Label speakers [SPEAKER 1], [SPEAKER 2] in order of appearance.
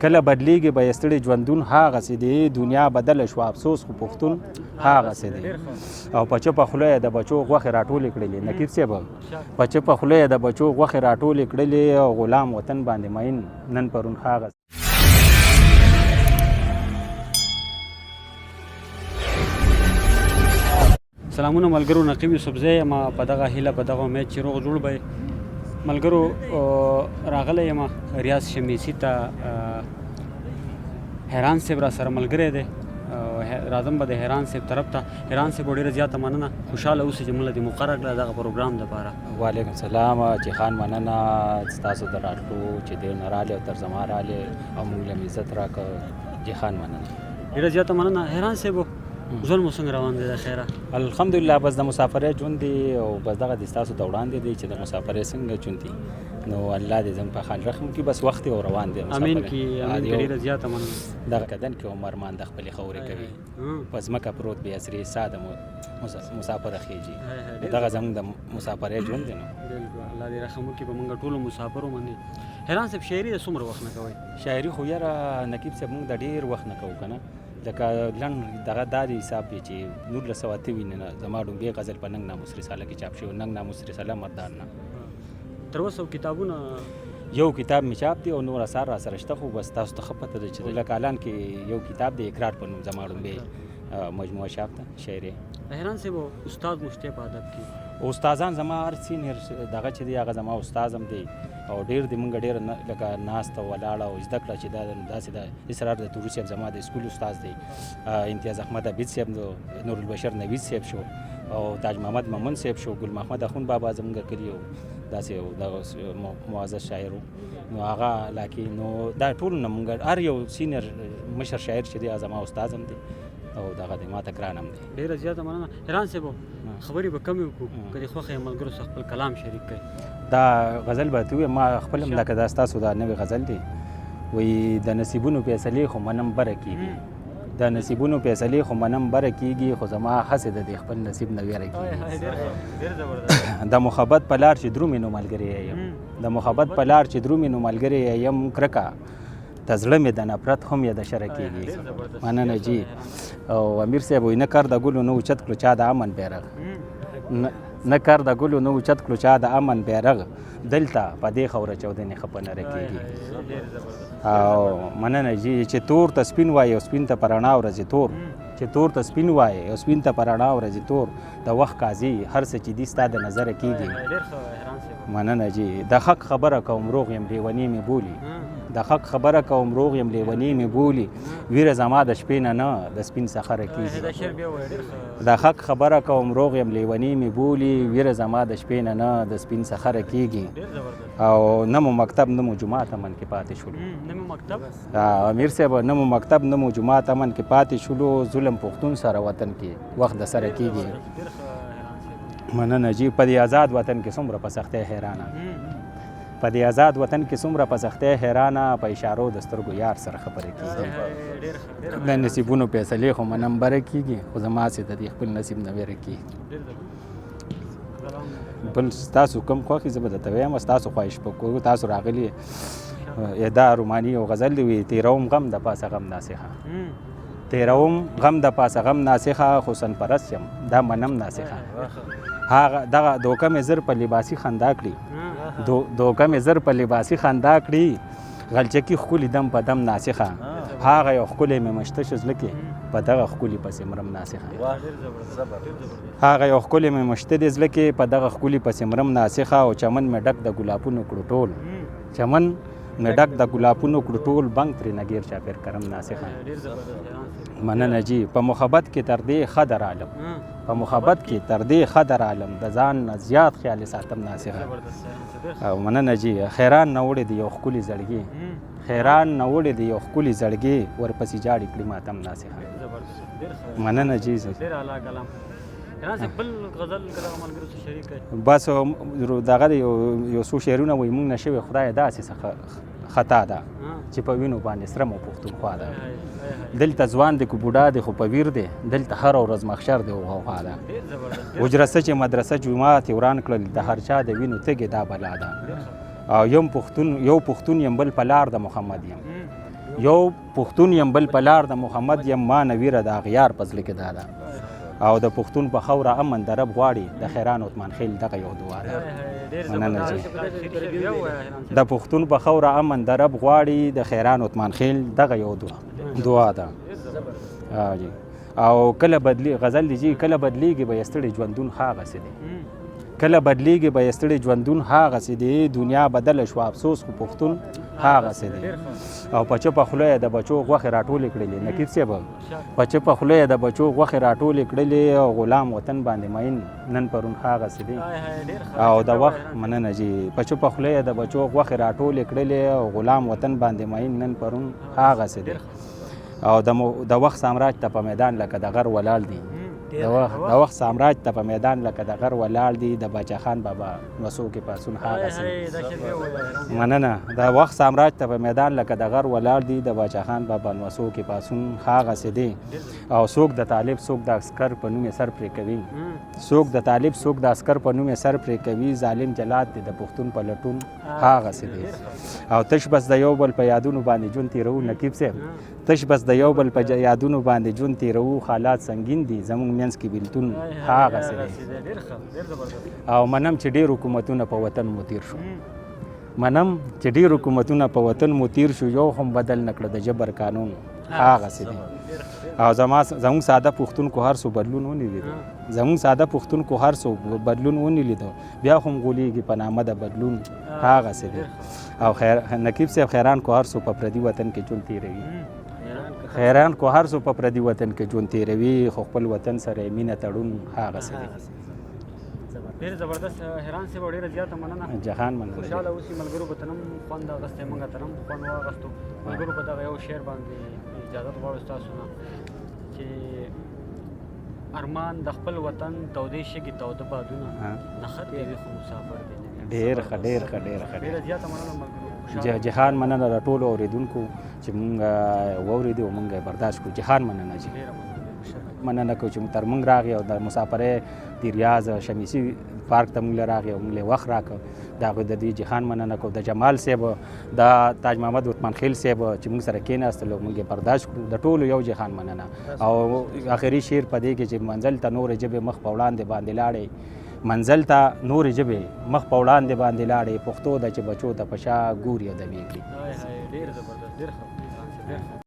[SPEAKER 1] کله بدلیږي به یې ستړي ژوندون هغسې دی دنیا بدله شوه افسوس خو پښتون هغسې دی او په چپه خوله یې د بچو غوښې راټولې کړلې نقیب صاحب په چپه خوله یې د بچو غوښې راټولې کړلې او غلام وطن باندې مین نن پرون هغسې
[SPEAKER 2] سلامونه ملګرو نقیب یوسفزی یم په دغه هیله په دغه امید چې روغ جوړ به ملګرو راغلی یم ریاض شمیسي ته حیران صاحب را سره ملګری دی راځم به د حیران صاحب طرف ته حیران صاحب ډېره زیاته مننه خوشحاله اوسئ چې موږ له دې مقرره کړه دغه پروګرام دپاره
[SPEAKER 1] وعلیکم السلام چې خان مننه ستاسو د راتلو چې ډېر نه راغلی او تر زما راغلی او موږ له عزت راکړه چې خان مننه
[SPEAKER 2] ډېره زیاته مننه حیران صاحب ژوند مو څنګه روان دی د خیره
[SPEAKER 1] الحمدلله بس د مسافرۍ ژوند دی او بس دغه د ستاسو د وړاندې دی چې د مسافرۍ څنګه ژوند دی نو الله دې زموږ په حال رحم کړي بس وخت او روان دی
[SPEAKER 2] امین کې ډېره زیاته مننه
[SPEAKER 1] دغه کدن کې عمر مان د خپلې خاورې کوي په ځمکه پروت بې اثرې ساده مسافره خیږي دغه زموږ د مسافرۍ ژوند دی نو
[SPEAKER 2] الله دې رحم وکړي په موږ ټولو مسافرو باندې حیران صاحب شاعري د څومره وخت نه کوئ
[SPEAKER 1] شاعري خو یاره نقیب صاحب موږ د ډېر وخت نه کوو که نه لکه لنډ دغه دا د حساب دی چې 1988 نه زما ډومبې غزل په ننګ ناموس رساله کې چاپ شوی ننګ ناموس رساله مردان نه
[SPEAKER 2] تر اوسه کتابونه
[SPEAKER 1] یو کتاب مې چاپ دی او نور اثار را سره شته خو بس تاسو ته ښه پته ده چې لکه الان کې یو کتاب دی اقرار په نوم زما ډومبې مجموعه چاپ ده شاعري
[SPEAKER 2] حیران صاحب استاد مو شته په ادب کې
[SPEAKER 1] استادان زما هر سینیر دغه چې دی هغه زما استاد هم دی او ډېر د مونږ ډېر لکه ناسته ولاړه او زده کړه چې دا داسې د اسرار د توري صاحب زما د سکول استاد دی امتیاز احمد عبید صاحب نور البشر نوید صاحب شو او تاج محمد ممن صاحب شو ګل محمد اخون بابا زموږ کلي او داسې دغه معزز شاعر نو هغه لاکې نو دا ټول نه مونږ هر یو سینیر مشر شاعر چې دی زما استاد هم دی او دغه دی ماته ګران هم دی
[SPEAKER 2] ډېره زیاته مننه حیران صاحب خبرې به کمې وکړو که دې خوښه یې ملګرو سره خپل کلام شریک کړئ
[SPEAKER 1] دا غزل به ته ووایم ما خپل هم لکه دا ستاسو دا نوې غزل دی وایي د نصیبونو فیصلې خو منم بره کېږي د نصیبونو فیصلې خو منم بره کېږي خو زما هسې د دې خپل نصیب نه ویره کېږي د محبت په لار چې درومې نو ملګری یم د محبت په لار چې درومې نو ملګری یم کرکه د زړه مې د نفرت هم یې د شره کېږي مننه جي او امیر صاحب وایي نه کار د ګلو نه اوچت کړو چا د امن بیرغ نه کار د ګلو نه اوچت کړو چا د امن بیرغ دلته په دې خوره چاودنې ښه په نره کېږي او مننه جي چې تور ته سپین وایي او سپین ته په رڼا ورځې تور چې تور ته سپین وایي او سپین ته په رڼا ورځې تور د وخت قاضي هر څه چې دي ستا د نظره کېږي مننه جي د حق خبره کوم روغ یم لیونی مې بولي د حق خبره کوم روغ یم لیونی مې بولي ویره زما د شپې نه د سپین سخره کېږي د حق خبره کوم روغ یم لیونی مې بولي ویره زما د شپې نه د سپین سخره کېږي او نه مو مکتب نه مو جومات امن کې پاتې شولو امیر صاحب نه مو مکتب نه مو جومات امن کې پاتې شولو ظلم پښتون سره وطن کې وخت د سره کېږي مننه جي په دې آزاد وطن کې څومره په سختۍ حیرانه په دې آزاد وطن کې څومره په سختۍ حیرانه په اشارو د سترګو یار سره خبرې کېږي د نصیبونو فیصلې خو منم بره کېږي خو زما هسې د دې خپل نصیب نه ویره کېږي بل ستاسو کوم خوښي زه به درته وایم ستاسو خواهش به کوو تاسو راغلي دا روماني او غزل دی وي تیروم غم د پاسه غم ناسخه تیروم غم د پاسه غم ناسخه حسن پرست یم دا منم ناسخه هغه دغه دوکه مې زر په لباسي خندا کړي دوکه مې زر په لباسي خندا کړي غلچکي ښکلي دم په دم ناسخه هغه یو ښکلی مې مشته شه زړه کې په دغه ښکلي پسې مرم ناسخه هغه یو ښکلی مې مشته دی زړه کې په دغه ښکلي پسې مرم ناسخه او چمن مې ډک د ګلابونو کړو ټول چمن مې ډک د ګلابونو کړو ټول بنګ ترې نګیر چاپېر کرم ناسخه مننه جي په محبت کې تر دې ښه در عالم په محبت کې تر دې ښه در عالم د ځان نه زیات خیال ساتم ناسخه او مننه جي خیران نه وړې د یو ښکلي زړګي خیران نه وړې د یو ښکلي زړګي ورپسې جاړې کړي ماتم ناسخه مننه جي بس دغه یو څو شعرونه وایي موږ نه شوې خدای داسې څخه خطا ده چې په وینو باندې سره مو پښتونخوا ده دلته ځوان دی که بوډا دی خو په ویر دی دلته هره ورځ محشر دی او غوغا ده حجرسه چې مدرسه جومات یې وران کړل د هر چا د وینو تږې دا بلا ده او یو پښتون یم بل په لار د محمد یم یو پښتون یم بل په لار د محمد یم ما نویره د اغیار په زړه کې دا ده او د پښتون په خوره امن د رب غواړي د خیران عثمان خیل دغه یو دعا ده مننه جی د پښتون په خوره امن د رب غواړي د خیران عثمان خیل دغه یو دعا ده جی او کله بدلی غزل دی جی کله بدلیږي به ستړي ژوندون هاغسې دی کله بدلیږي به ستړي ژوندون هاغسې دی دنیا بدله شو افسوس خو پښتون هاغسې دی او په چپه خوله یې د بچو غوښې راټولې کړلې نقیب صاحب په چپه خوله یې د بچو غوښې راټولې کړلې او غلام وطن باندې مین نن پرون هاغسې دی او د وخت مننه جی په چپه خوله یې د بچو غوښې راټولې کړلې او غلام وطن باندې مین نن پرون هاغسې دی او د وخت سامراج ته په میدان لکه د غر ولاړ دی د وخت سامراج ته په میدان لکه د غر ولاړ دی د باچا خان بابا نوسو کې پاسون هاغسې مننه د وخت سامراج ته په میدان لکه د غر ولاړ دی د باچا خان بابا نوسو کې پاسون هاغسې دی او څوک د طالب څوک د عسکر په نوم سر پرې کوي څوک د طالب څوک د عسکر په نوم سر پرې کوي ظالم جلاد دی د پښتون په لټون هاغسې دی او تش بس د یو بل په یادونو باندې ژوند تېرو نقیب صاحب تش بس د یو بل په یادونو باندې ژوند تېرو حالات سنګین دي زموږ منځ کې بېلتون هاغسې دی او منم چې ډېر حکومتونه په وطن مو تېر شو منم چې ډېر حکومتونه په وطن مو تېر شو یو هم بدل نه کړه د جبر قانون هاغسې دی او زموږ ساده پښتونکو هر څو بدلون ونی لیدو زموږ ساده پښتونکو هر څو بدلون ونی لیدو بیا هم غولېږي په نامه د بدلون هاغسې دی او نقیب صاحب خیران کو هر څو په پردي وطن کې ژوند تېروي خیران کو هر څو په پردي وطن کې ژوند تېروي خو خپل وطن سره مینه تړون هاغسې دی
[SPEAKER 2] ډېر زبردست حیران صاحب ډېره زیاته مننه
[SPEAKER 1] جهان مننه
[SPEAKER 2] خوشحاله اوسئ ملګرو به ته هم خوند اخیستی موږ ته هم خوند واخیستو ملګرو په دغه یو شعر باندې اجازت غواړو ستاسو نه چې ارمان د خپل وطن تودې شګې تاوده بادونه نخت کوي خو مسافر دی
[SPEAKER 1] ډېر ښه ډېر ښه ډېر ښه
[SPEAKER 2] ډېره زیاته مننه ملګرو
[SPEAKER 1] جهان مننه د ټولو اورېدونکو چې مونږ واورېدو او مونږ برداشت کړو جهان مننه جی مننه کوو چې تر مونږ راغی او د مسافرۍ د ریاض شمیسي پارک ته مونږ راغی او مونږ وخت راکړ د هغوی د دې جهان مننه کوو د جمال صاحب د تاج محمد عثمان خیل صاحب چې مونږ سره کېناستل او مونږ یې برداشت کړو د ټولو یو جهان مننه او آخري شعر په دې کې چې منزل ته نورې ژبې مخ په وړاندې باندې لاړې منزل ته نورې ژبې مخ په وړاندې باندې لاړې پښتو ده چې بچو ته په شا ګوري ادبي کړي
[SPEAKER 2] ډېر زبردست ډېر ښه